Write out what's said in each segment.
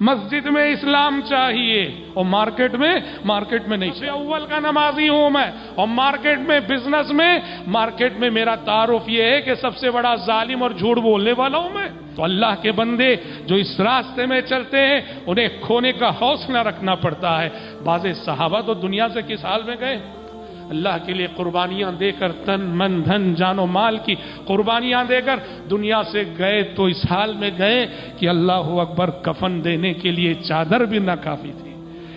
مسجد میں اسلام چاہیے اور مارکیٹ میں نہیں چاہیے. اول کا نمازی ہوں میں اور مارکیٹ میں میرا تعارف یہ ہے کہ سب سے بڑا ظالم اور جھوٹ بولنے والا ہوں میں. تو اللہ کے بندے جو اس راستے میں چلتے ہیں انہیں کھونے کا حوصلہ رکھنا پڑتا ہے. بعض صحابہ تو دنیا سے کس حال میں گئے؟ اللہ کے لیے قربانیاں دے کر تن من دھن جان و مال کی قربانیاں دے کر دنیا سے گئے تو اس حال میں گئے کہ اللہ اکبر کفن دینے کے لیے چادر بھی نہ کافی تھی.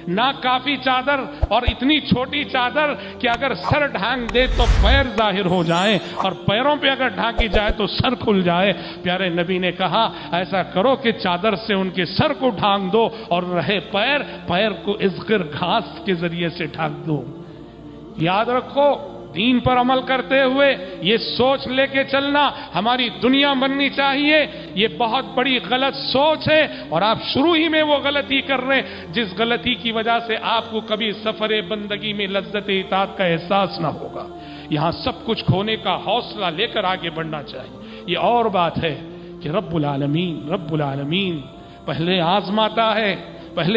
نہ کافی چادر اور اتنی چھوٹی چادر کہ اگر سر ڈھانک دے تو پیر ظاہر ہو جائیں اور پیروں پہ اگر ڈھانکی جائے تو سر کھل جائے. پیارے نبی نے کہا ایسا کرو کہ چادر سے ان کے سر کو ڈھانک دو اور رہے پیر کو ازغر گھاس کے ذریعے سے ڈھانک دو. یاد رکھو دین پر عمل کرتے ہوئے یہ سوچ لے کے چلنا ہماری دنیا بننی چاہیے. یہ بہت بڑی غلط سوچ ہے اور آپ شروع ہی میں وہ غلطی کر رہے ہیں جس غلطی کی وجہ سے آپ کو کبھی سفر بندگی میں لذت اطاعت کا احساس نہ ہوگا. یہاں سب کچھ کھونے کا حوصلہ لے کر آگے بڑھنا چاہیے. یہ اور بات ہے کہ رب العالمین پہلے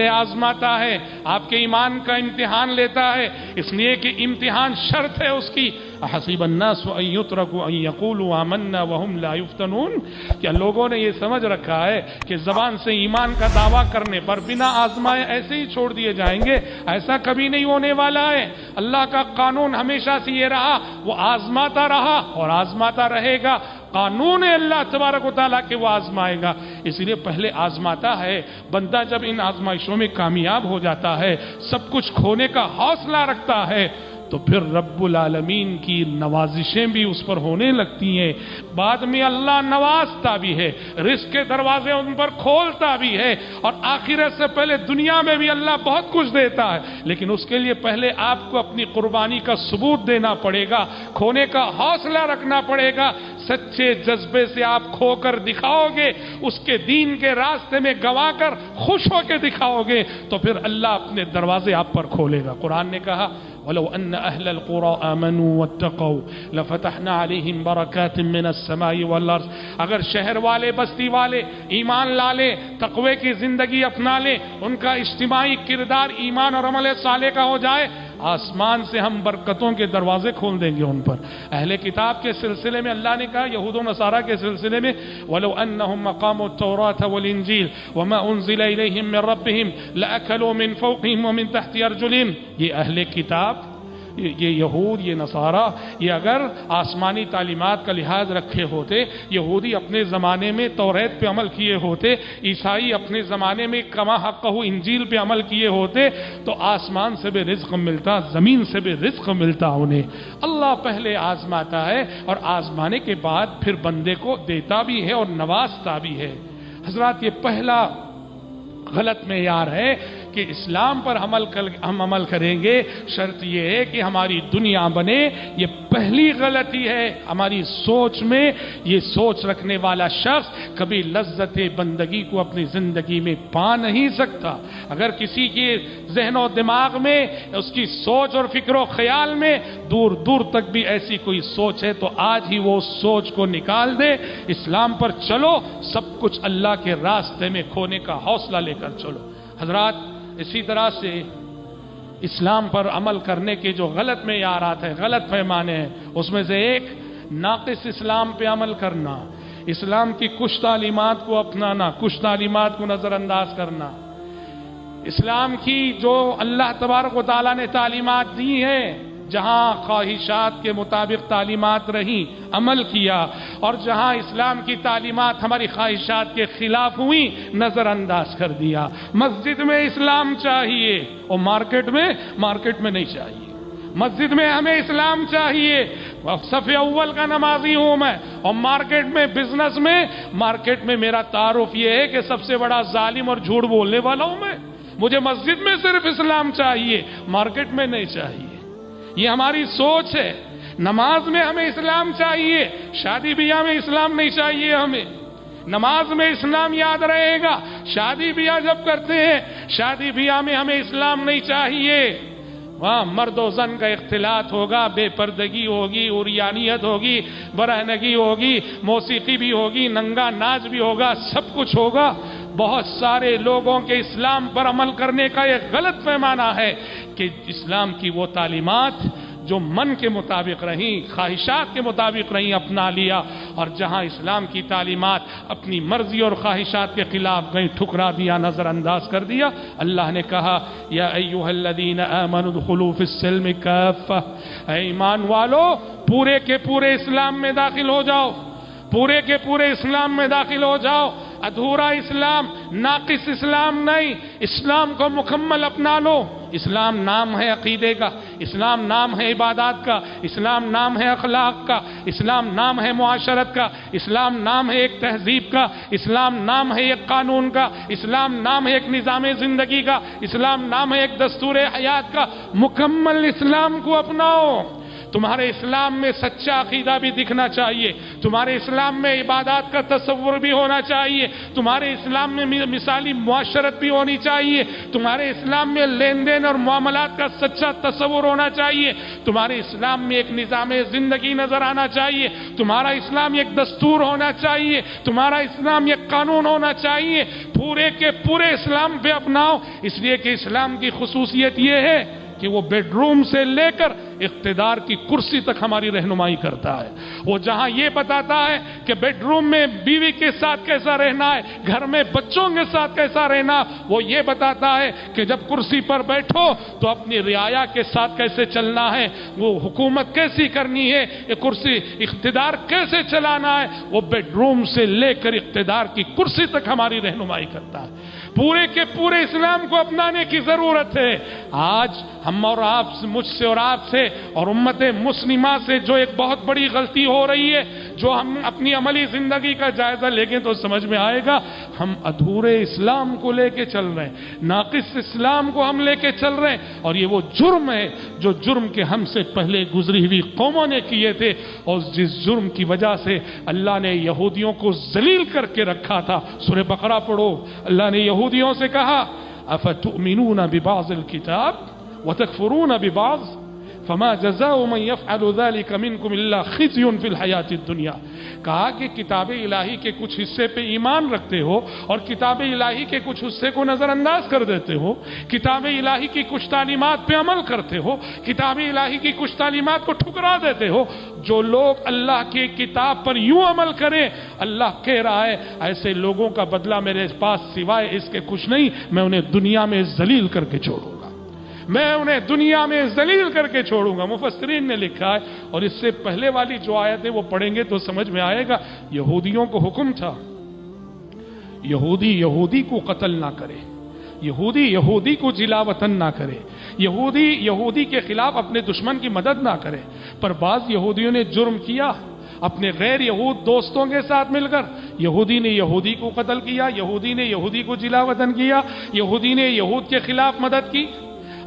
آزماتا ہے آپ کے ایمان کا امتحان لیتا ہے. اس لیے کہ امتحان شرط ہے اس کی. حسب الناس ان يتركوا ان يقولوا آمنا وهم لا يفتنون. کیا لوگوں نے یہ سمجھ رکھا ہے کہ زبان سے ایمان کا دعویٰ کرنے پر بنا آزمائے ایسے ہی چھوڑ دیے جائیں گے؟ ایسا کبھی نہیں ہونے والا ہے. اللہ کا قانون ہمیشہ سے یہ رہا، وہ آزماتا رہا اور آزماتا رہے گا. قانون اللہ تبارک و تعالیٰ کے وہ آزمائے گا. اس لیے پہلے آزماتا ہے. بندہ جب ان آزمائشوں میں کامیاب ہو جاتا ہے، سب کچھ کھونے کا حوصلہ رکھتا ہے، تو پھر رب العالمین کی نوازشیں بھی اس پر ہونے لگتی ہیں. بعد میں اللہ نوازتا بھی ہے، رزق کے دروازے ان پر کھولتا بھی ہے، اور آخرت سے پہلے دنیا میں بھی اللہ بہت کچھ دیتا ہے. لیکن اس کے لیے پہلے آپ کو اپنی قربانی کا ثبوت دینا پڑے گا، کھونے کا حوصلہ رکھنا پڑے گا. سچے جذبے سے آپ کھو کر دکھاؤ گے، اس کے دین کے راستے میں گوا کر خوش ہو کے دکھاؤ گے، تو پھر اللہ اپنے دروازے آپ پر کھولے گا. قرآن نے کہا وَلَوْ أَنَّ أَهْلَ الْقُرَىٰ آمَنُوا وَاتَّقَوْا لَفَتَحْنَا عَلَيْهِمْ بَرَكَاتٍ مِّنَ السَّمَاءِ وَالْأَرْضِ. اگر شہر والے، بستی والے ایمان لا لیں، تقوی کی زندگی اپنا لیں، ان کا اجتماعی کردار ایمان اور عمل صالح کا ہو جائے، آسمان سے ہم برکتوں کے دروازے کھول دیں گے ان پر. اہل کتاب کے سلسلے میں اللہ نے کہا، یہود و نصارہ کے سلسلے میں وَلَوْ أَنَّهُمْ أَقَامُوا التَّوْرَاةَ وَالْإِنجِيلَ وَمَا أُنزِلَ إِلَيْهِمْ مِنْ رَبِّهِمْ لَأَكَلُوا مِنْ فَوْقِهِمْ وَمِنْ تَحْتِ أَرْجُلِهِمْ. یہ اہل کتاب، یہ یہود، یہ نصارہ، یہ اگر آسمانی تعلیمات کا لحاظ رکھے ہوتے، یہودی اپنے زمانے میں توریت پہ عمل کیے ہوتے، عیسائی اپنے زمانے میں کما حقہ انجیل پہ عمل کیے ہوتے، تو آسمان سے بھی رزق ملتا، زمین سے بھی رزق ملتا انہیں. اللہ پہلے آزماتا ہے اور آزمانے کے بعد پھر بندے کو دیتا بھی ہے اور نوازتا بھی ہے. حضرات، یہ پہلا غلط معیار ہے کہ اسلام پر ہم عمل کریں گے، شرط یہ ہے کہ ہماری دنیا بنے. یہ پہلی غلطی ہے ہماری سوچ میں. یہ سوچ رکھنے والا شخص کبھی لذت بندگی کو اپنی زندگی میں پا نہیں سکتا. اگر کسی کے ذہن و دماغ میں، اس کی سوچ اور فکر و خیال میں دور دور تک بھی ایسی کوئی سوچ ہے تو آج ہی وہ سوچ کو نکال دے. اسلام پر چلو، سب کچھ اللہ کے راستے میں کھونے کا حوصلہ لے کر چلو. حضرات، اسی طرح سے اسلام پر عمل کرنے کے جو غلط معیارات ہیں، غلط پیمانے ہیں، اس میں سے ایک ناقص اسلام پہ عمل کرنا، اسلام کی کچھ تعلیمات کو اپنانا، کچھ تعلیمات کو نظر انداز کرنا. اسلام کی جو اللہ تبارک و تعالیٰ نے تعلیمات دی ہیں، جہاں خواہشات کے مطابق تعلیمات رہیں عمل کیا، اور جہاں اسلام کی تعلیمات ہماری خواہشات کے خلاف ہوئی نظر انداز کر دیا. مسجد میں اسلام چاہیے اور مارکیٹ میں نہیں چاہیے. مسجد میں ہمیں اسلام چاہیے. صف اول کا نمازی ہوں میں اور مارکیٹ میں میرا تعارف یہ ہے کہ سب سے بڑا ظالم اور جھوٹ بولنے والا ہوں میں. مجھے مسجد میں صرف اسلام چاہیے، مارکیٹ میں نہیں چاہیے. یہ ہماری سوچ ہے. نماز میں ہمیں اسلام چاہیے، شادی بیاہ میں اسلام نہیں چاہیے. ہمیں نماز میں اسلام یاد رہے گا. شادی بیاہ جب کرتے ہیں، شادی بیاہ میں ہمیں اسلام نہیں چاہیے. وہاں مرد و زن کا اختلاط ہوگا، بے پردگی ہوگی، عریانیت ہوگی، برہنگی ہوگی، موسیقی بھی ہوگی، ننگا ناچ بھی ہوگا، سب کچھ ہوگا. بہت سارے لوگوں کے اسلام پر عمل کرنے کا یہ غلط پیمانہ ہے کہ اسلام کی وہ تعلیمات جو من کے مطابق رہیں، خواہشات کے مطابق رہیں، اپنا لیا، اور جہاں اسلام کی تعلیمات اپنی مرضی اور خواہشات کے خلاف گئیں ٹھکرا دیا، نظر انداز کر دیا۔ اللہ نے کہا یا ایھا الذین آمنوا ادخلوا فی السلم کافہ، اے ایمان والو پورے کے پورے اسلام میں داخل ہو جاؤ، پورے کے پورے اسلام میں داخل ہو جاؤ۔ ادھورا اسلام، ناقص اسلام نہیں، اسلام کو مکمل اپنا لو۔ اسلام نام ہے عقیدے کا، اسلام نام ہے عبادات کا، اسلام نام ہے اخلاق کا، اسلام نام ہے معاشرت کا، اسلام نام ہے ایک تہذیب کا، اسلام نام ہے ایک قانون کا، اسلام نام ہے ایک نظام زندگی کا، اسلام نام ہے ایک دستور حیات کا۔ مکمل اسلام کو اپناؤ۔ تمہارے اسلام میں سچا عقیدہ بھی دکھنا چاہیے، تمہارے اسلام میں عبادات کا تصور بھی ہونا چاہیے، تمہارے اسلام میں مثالی معاشرت بھی ہونی چاہیے، تمہارے اسلام میں لین دین اور معاملات کا سچا تصور ہونا چاہیے، تمہارے اسلام میں ایک نظام زندگی نظر آنا چاہیے، تمہارا اسلام ایک دستور ہونا چاہیے، تمہارا اسلام ایک قانون ہونا چاہیے۔ پورے کے پورے اسلام پہ اپناؤ، اس لیے کہ اسلام کی خصوصیت یہ ہے کہ وہ بیڈ روم سے لے کر اقتدار کی کرسی تک ہماری رہنمائی کرتا ہے۔ وہ جہاں یہ بتاتا ہے کہ بیڈ روم میں بیوی کے ساتھ کیسا رہنا ہے، گھر میں بچوں کے ساتھ کیسا رہنا، وہ یہ بتاتا ہے کہ جب کرسی پر بیٹھو تو اپنی رعایا کے ساتھ کیسے چلنا ہے، وہ حکومت کیسی کرنی ہے، یہ کرسی اقتدار کیسے چلانا ہے، وہ بیڈ روم سے لے کر اقتدار کی کرسی تک ہماری رہنمائی کرتا ہے۔ پورے کے پورے اسلام کو اپنانے کی ضرورت ہے۔ آج ہم اور آپ، مجھ سے اور آپ سے اور امت مسلمہ سے جو ایک بہت بڑی غلطی ہو رہی ہے، جو ہم اپنی عملی زندگی کا جائزہ لیں گے تو سمجھ میں آئے گا، ہم ادھورے اسلام کو لے کے چل رہے ہیں، ناقص اسلام کو ہم لے کے چل رہے ہیں، اور یہ وہ جرم ہے جو جرم کے ہم سے پہلے گزری ہوئی قوموں نے کیے تھے، اور جس جرم کی وجہ سے اللہ نے یہودیوں کو ذلیل کر کے رکھا تھا۔ سورہ بقرہ پڑھو، اللہ نے یہودیوں سے کہا افتؤمنون ببعض الکتاب وتکفرون ببعض فما جزاء من يفعل ذلك منكم الا خزي في الحياة الدنيا۔ کہا کہ کتاب الہی کے کچھ حصے پہ ایمان رکھتے ہو اور کتاب الہی کے کچھ حصے کو نظر انداز کر دیتے ہو، کتاب الہی کی کچھ تعلیمات پہ عمل کرتے ہو، کتاب الہی کی کچھ تعلیمات کو ٹھکرا دیتے ہو۔ جو لوگ اللہ کی کتاب پر یوں عمل کریں، اللہ کہہ رہا ہے ایسے لوگوں کا بدلہ میرے پاس سوائے اس کے کچھ نہیں، میں انہیں دنیا میں ذلیل کر کے چھوڑوں گا، میں انہیں دنیا میں ذلیل کر کے چھوڑوں گا۔ مفسرین نے لکھا ہے، اور اس سے پہلے والی جو آیت ہے وہ پڑھیں گے تو سمجھ میں آئے گا، یہودیوں کو حکم تھا یہودی کو قتل نہ کرے، یہودی کو جلا وطن نہ کرے، یہودی کے خلاف اپنے دشمن کی مدد نہ کرے، پر بعض یہودیوں نے جرم کیا، اپنے غیر یہود دوستوں کے ساتھ مل کر یہودی نے یہودی کو قتل کیا، یہودی نے یہودی کو جلا وطن کیا، یہودی نے یہود کے خلاف مدد کی۔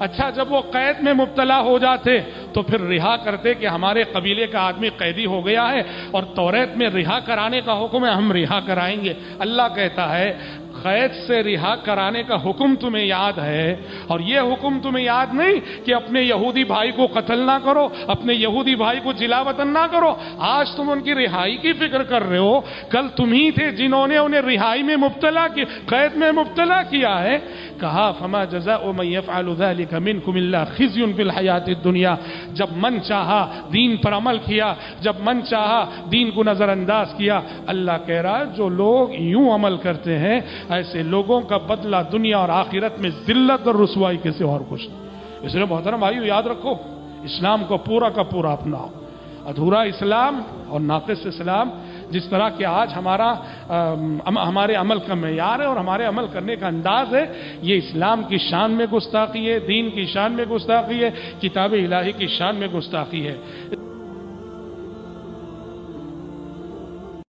اچھا، جب وہ قید میں مبتلا ہو جاتے تو پھر رہا کرتے کہ ہمارے قبیلے کا آدمی قیدی ہو گیا ہے اور توریت میں رہا کرانے کا حکم ہے، ہم رہا کرائیں گے۔ اللہ کہتا ہے قید سے رہا کرانے کا حکم تمہیں یاد ہے، اور یہ حکم تمہیں یاد نہیں کہ اپنے یہودی بھائی کو قتل نہ کرو، اپنے یہودی بھائی کو جلا وطن نہ کرو۔ آج تم ان کی رہائی کی فکر کر رہے ہو، کل تم ہی تھے جنہوں نے انہیں رہائی میں مبتلا کی، قید میں مبتلا کیا ہے۔ کہا فما جزاء من يفعل ذلك منكم الا خزي في الحياة الدنيا۔ جب من چاہا دین پر عمل کیا، جب من چاہا دین کو نظر انداز کیا۔ اللہ کہہ رہا ہے جو لوگ یوں عمل کرتے ہیں ایسے لوگوں کا بدلہ دنیا اور آخرت میں ذلت اور رسوائی کے سوا اور کچھ نہیں۔ اس لیے محترم بھائیو یاد رکھو، اسلام کو پورا کا پورا اپناؤ۔ ادھورا اسلام اور ناقص اسلام جس طرح کہ آج ہمارے عمل کا معیار ہے اور ہمارے عمل کرنے کا انداز ہے، یہ اسلام کی شان میں گستاخی ہے، دین کی شان میں گستاخی ہے، کتاب الہی کی شان میں گستاخی ہے۔